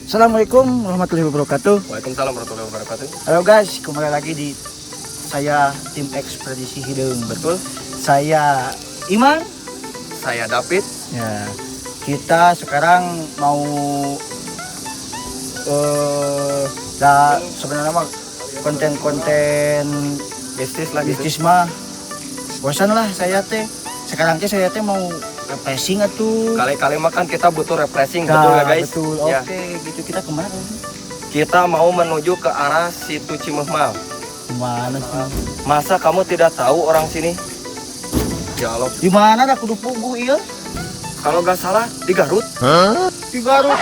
Assalamualaikum warahmatullahi wabarakatuh. Waalaikumsalam warahmatullahi wabarakatuh. Halo guys, kembali lagi di saya tim ekspedisi Hideung. Betul. Saya Iman. Saya David. Ya, kita sekarang mau sebenarnya mah konten-konten Bisnis lah gitu. bisnis mah bosan lah saya teh. Sekarang teh saya teh mau refreshing atuh. Kali-kali makan kita butuh refreshing, betul nggak guys? Betul. Ya. Oke, gitu kita kemana? Kita mau menuju ke arah situ Cimehmal. Gimana sih? Masa kamu tidak tahu orang sini? Ya Allah. Di mana dah kudu puguh ieu? Kalau nggak salah di Garut. Di Garut.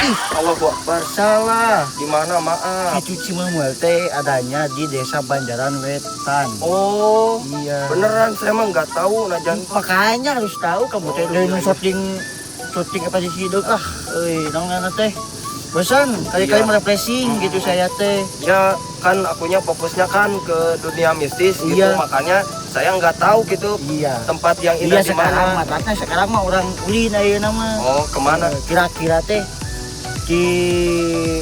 Ih, Allahu Akbar. salah. Di mana? Maaf. Situ Cimehmal teh adanya di Desa Banjaran Wetan. Oh, Iya. beneran saya mah nggak tahu najan. Makanya harus tahu kamu teh Oh, iya, lain iya. shooting apa sih hidup naon teh. Bosan kali-kali Iya. merefreshing gitu saya teh. Ya kan akunya fokusnya kan ke dunia mistis gitu, Iya. makanya saya nggak tahu gitu Iya. tempat yang indah Iya di sekarang mana. matanya sekarang mah orang ulin ayeuna mah. Oh, kemana? Kira-kira teh di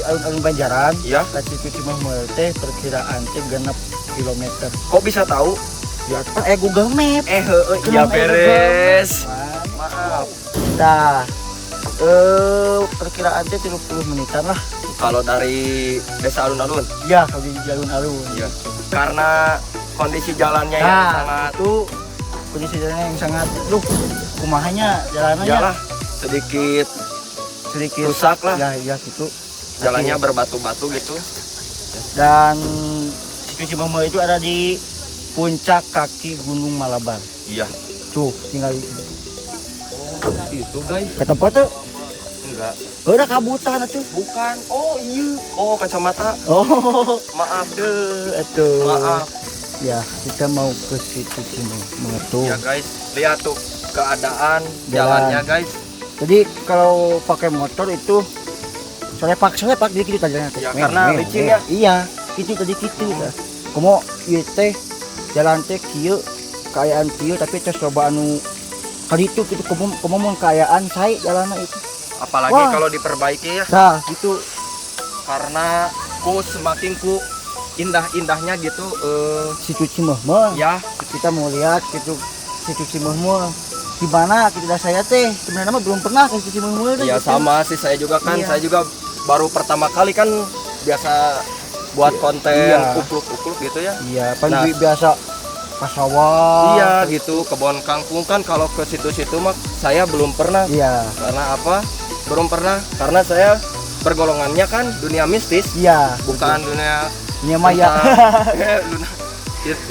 alun-alun Banjaran Iya. ka Situ Cimehmal teh perkiraan teh 6 kilometer. Kok bisa tahu? Ya kan Google Map. Iya beres. Maaf. Nah, perkiraan teh 30 menitan lah. Kalau dari desa alun-alun, Ya, kalau di alun-alun. iya. Karena kondisi jalannya yang Nah, sangat, itu kondisi jalannya yang sangat, kumahanya jalanannya yalah sedikit sedikit rusak lah. Ya gitu. Jalannya Tapi- berbatu-batu gitu. dan Situ Cimehmal itu ada di puncak kaki Gunung Malabar. Iya. Tuh, tinggal Itu guys. ke tempat tuh. Enggak. Udah kabutan atuh. Bukan. Oh iya. Oh kacamata. Oh, Maaf. itu. Maaf. Ya, kita mau ke Situ Cimehmal tuh. Ya guys, lihat tuh keadaan Jalan. jalannya guys. Jadi kalau pakai motor itu selepak jadi gitu jalannya teh. Ya, karena licin ya. Iya, gitu tadi gitu dah. Komo ieu teh jalan teh kieu kaayaan kieu tapi tos coba anu kali itu gitu komo mun kaayaan sae jalanna itu. Apalagi Wah. kalau diperbaiki ya. Nah, gitu. Karena semakin indah-indahnya gitu Situ Cimehmal. ya. Kita mau lihat gitu Situ Cimehmal. Gimana kita saya teh sebenarnya mah belum pernah ke Situ Cimehmal teh. Ya gitu. sama sih saya juga kan, Iya. saya juga baru pertama kali kan biasa buat konten Iya. kupluk-kupluk gitu ya. Iya, kan Nah. biasa pasawah. Iya gitu, kebun kangkung kan kalau ke situ-situ mah saya belum pernah. Iya. Karena apa? Belum pernah karena saya pergolongannya kan dunia mistis, Iya, bukan dunia ini maya.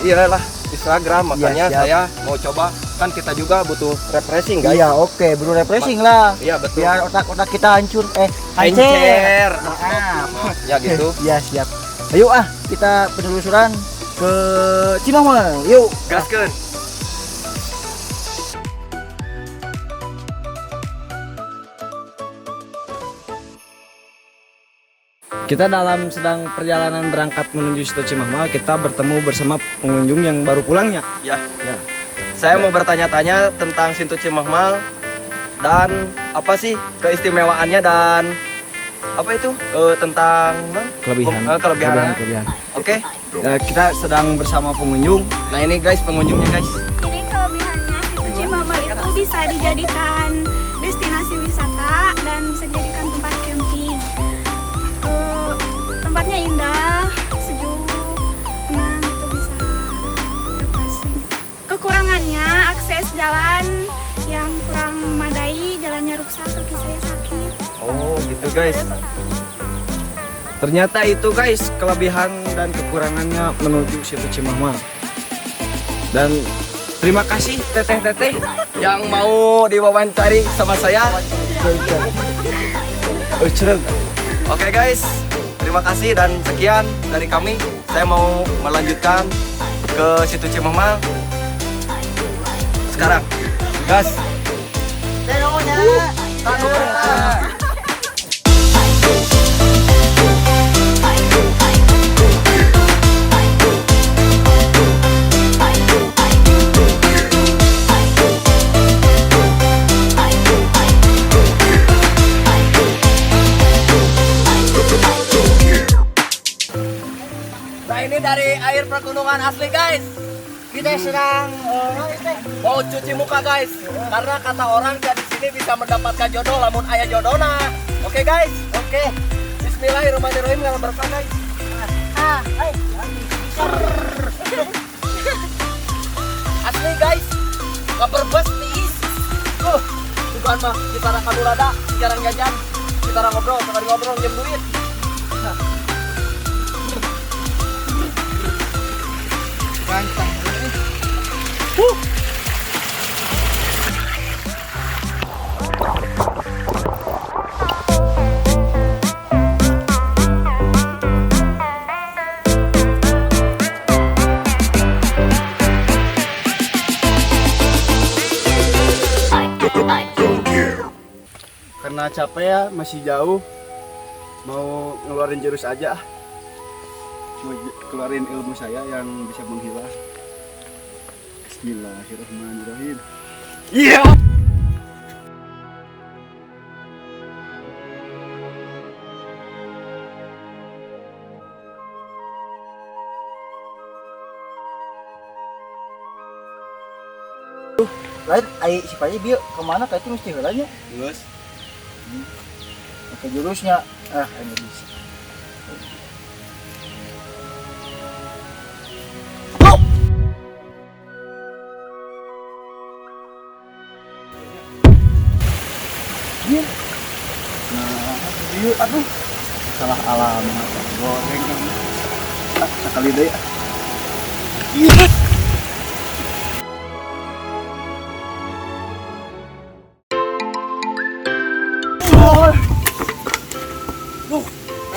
iyalah Instagram, makanya siap. saya mau coba kan kita juga butuh refreshing guys. Iya, oke, belum refreshing lah. Iya betul. Biar otak-otak kita hancur. Encer. Maaf. Ya gitu. Iya, siap. Ayo kita penelusuran ke Cimehmal. Yuk. Gaskeun. Kita sedang perjalanan berangkat menuju Situ Cimehmal, kita bertemu bersama pengunjung yang baru pulangnya. Ya. Saya mau bertanya-tanya tentang Situ Cimehmal dan apa sih keistimewaannya dan apa itu tentang kelebihan. Oke. Kita sedang bersama pengunjung. Nah ini guys pengunjungnya guys. Jadi kelebihannya Situ Cimehmal itu bisa dijadikan destinasi wisata dan bisa dijadikan tempat camping. Tempatnya indah, sejuk, tenang, itu bisa refreshing. Kekurangannya akses jalan yang kurang memadai, jalannya rusak, kaki saya sakit. Oh gitu guys. Ternyata itu guys kelebihan dan kekurangannya menuju Situ Cimehmal. Dan terima kasih teteh-teteh Yang mau diwawancari sama saya. Oke guys, terima kasih dan sekian dari kami. Saya mau melanjutkan ke Situ Cimehmal sekarang. Gas. ini dari air pergunungan asli guys. Kita sedang mau cuci muka guys. Karena kata orang di sini bisa mendapatkan jodoh lamun aya jodohna. Oke guys. Oke. Bismillahirrahmanirrahim nggak berkah guys. Asli guys. Nggak berbes tiis. Bukan mah kita raka rada, jarang jajan. Kita ngobrol, sekali ngobrol jam duit. Rancang. Karena capek ya, masih jauh. Mau ngeluarin jurus aja. Mau keluarin ilmu saya yang bisa menghilang. Bismillahirrahmanirrahim. Iya. Lain ai si Paji bieu kemana kayak itu mesti heulanya. Terus Ke jurusnya. Ini bisa. Iya. Nah, dia aduh salah alamat goreng kan. sekali deh. Iya. Duh,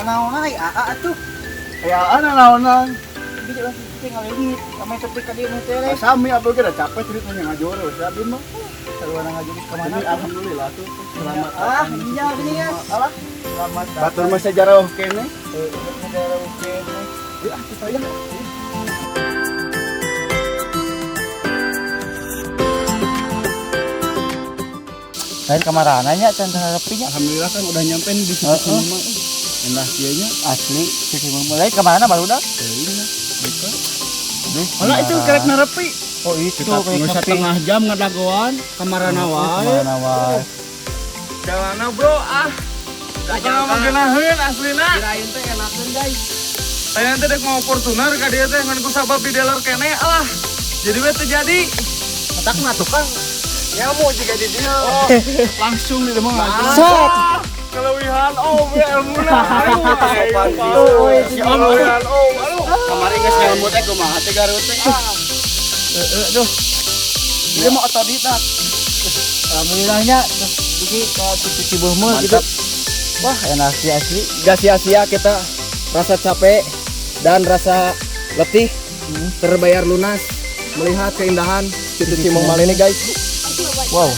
naonan ai aa atuh. Kayaan naonan. Bisa langsung ngalengit sama tepi ka dieu teh le. Sami abah kira capek ceritanya ngajor sabi mah. Sarua ngajulis ka mana? Ini alhamdulillah tuh. Selamat Iya gini ya. Alah, selamat datang. Batur mah sejarah kene. Negara Ukraina. Ya, kita ya. Lain kemarananya can harapinya Alhamdulillah kan udah nyampe di situ semua. Endah kieunya asli cuci mulai kemana baru dah? ini lah. Bukan. Duh, Malah itu kerek narepi. Oh itu Nggak kayak setengah jam ngadagoan kamarana wae. Kemana wae? Jalana bro Bukan magenaheun aslina. Kirain teh enakeun guys. Saya teh dek mau Fortuner ka dieu teh ngan ku sabab di dealer kene alah. Jadi we teu jadi. Matak mah tukang. Nyamu juga di dia. Oh, langsung di demang langsung. Set. Kelewihan om ya ilmuna. Sopan Oh, itu Si om kelewihan om. Aduh. Kamari geus ngelmu teh kumaha teh Garut teh. Duh. Dia mau otodidak. Alhamdulillahnya jadi cuci buhmul gitu. Mantap. Wah, enak sih asli. Gak sia-sia kita rasa capek dan rasa letih terbayar lunas melihat keindahan Situ Cimong Mal ini guys. Wow.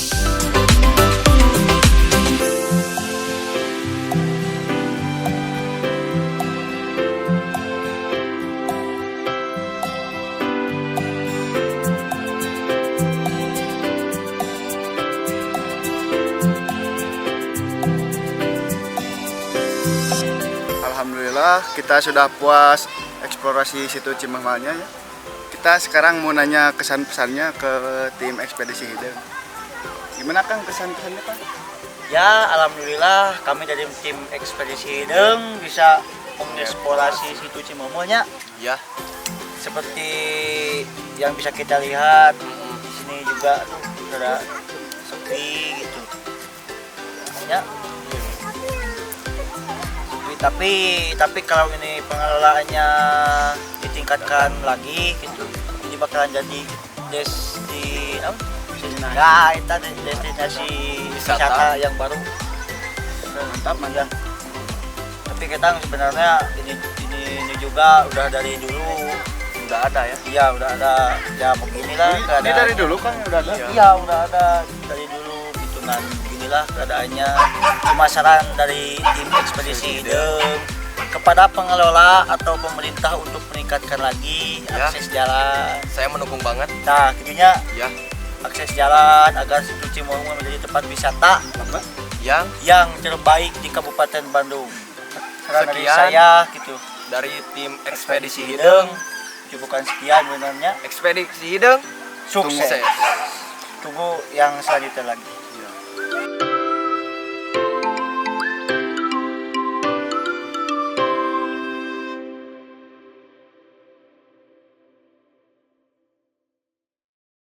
Alhamdulillah kita sudah puas eksplorasi situ Cimahmalnya ya. Kita sekarang mau nanya kesan-pesannya ke tim ekspedisi Hideung. Gimana Kang kesan-pesannya Kang? Ya, alhamdulillah kami dari tim ekspedisi Hideung bisa mengeksplorasi situ Cimahmalnya. Ya. Seperti yang bisa kita lihat di sini juga tuh ada sepi gitu. Ya. Tapi kalau ini pengelolaannya ditingkatkan lagi gitu, ini bakalan jadi destinasi wisata yang baru. Mantap, mantap. Tapi kita sebenarnya ini juga udah dari dulu udah ada ya. Iya, udah ada. Ya beginilah Ini keadaan. dari dulu Kang udah ada. Iya, udah ada dari dulu gitu nan. Beginilah keadaannya. Cuma saran dari tim ekspedisi Hideung kepada pengelola atau pemerintah untuk meningkatkan lagi Ya. akses jalan. Saya mendukung banget. Nah, intinya Ya. akses jalan agar situ Cimahmal menjadi tempat wisata Yang yang terbaik di Kabupaten Bandung. Saran dari Sekian. saya gitu. dari tim Ekspedisi Hideng. Cukupan sekian sebenarnya. Ekspedisi Hideng Sukses. sukses. Tunggu yang selanjutnya lagi. Iya.